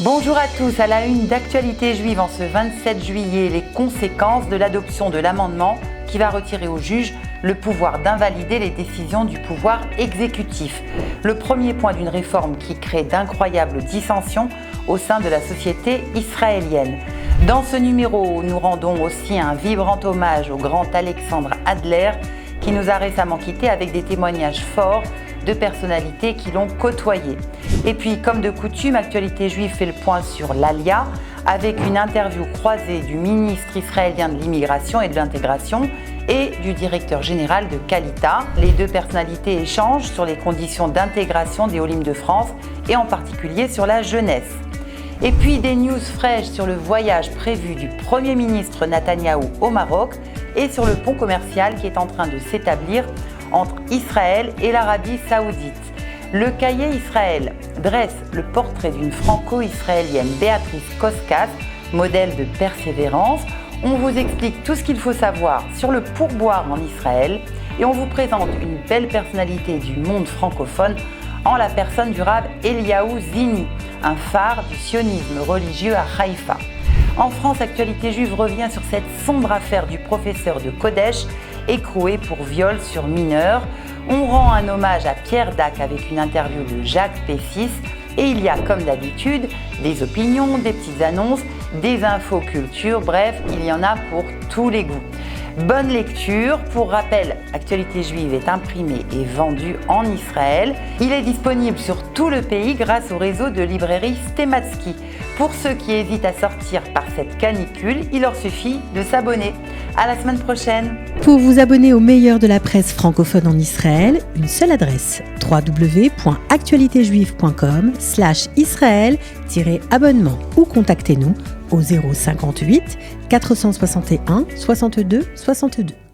Bonjour à tous, à la une d'Actualité Juive en ce 27 juillet, les conséquences de l'adoption de l'amendement qui va retirer au juge le pouvoir d'invalider les décisions du pouvoir exécutif. Le premier point d'une réforme qui crée d'incroyables dissensions au sein de la société israélienne. Dans ce numéro, nous rendons aussi un vibrant hommage au grand Alexandre Adler qui nous a récemment quittés avec des témoignages forts de personnalités qui l'ont côtoyé. Et puis, comme de coutume, Actualité Juive fait le point sur l'Alia avec une interview croisée du ministre israélien de l'immigration et de l'intégration et du directeur général de Qualita. Les deux personnalités échangent sur les conditions d'intégration des Olim de France et en particulier sur la jeunesse. Et puis des news fraîches sur le voyage prévu du Premier ministre Netanyahou au Maroc et sur le pont commercial qui est en train de s'établir entre Israël et l'Arabie Saoudite. Le cahier Israël dresse le portrait d'une franco-israélienne, Béatrice Koskas, modèle de persévérance. On vous explique tout ce qu'il faut savoir sur le pourboire en Israël et on vous présente une belle personnalité du monde francophone en la personne du Rav Eliaou Zini, un phare du sionisme religieux à Haïfa. En France, Actualité Juive revient sur cette sombre affaire du professeur de Kodesh écroué pour viol sur mineur. On rend un hommage à Pierre Dac avec une interview de Jacques Pessis et il y a comme d'habitude des opinions, des petites annonces, des infos culture, bref, il y en a pour tous les goûts. Bonne lecture. Pour rappel, Actualité Juive est imprimé et vendu en Israël. Il est disponible sur tout le pays grâce au réseau de librairies Stematsky. Pour ceux qui hésitent à sortir par cette canicule, il leur suffit de s'abonner. À la semaine prochaine. Pour vous abonner au meilleur de la presse francophone en Israël, une seule adresse: www.actualitéjuive.com/israël-abonnement ou contactez-nous au 058 461 62 62.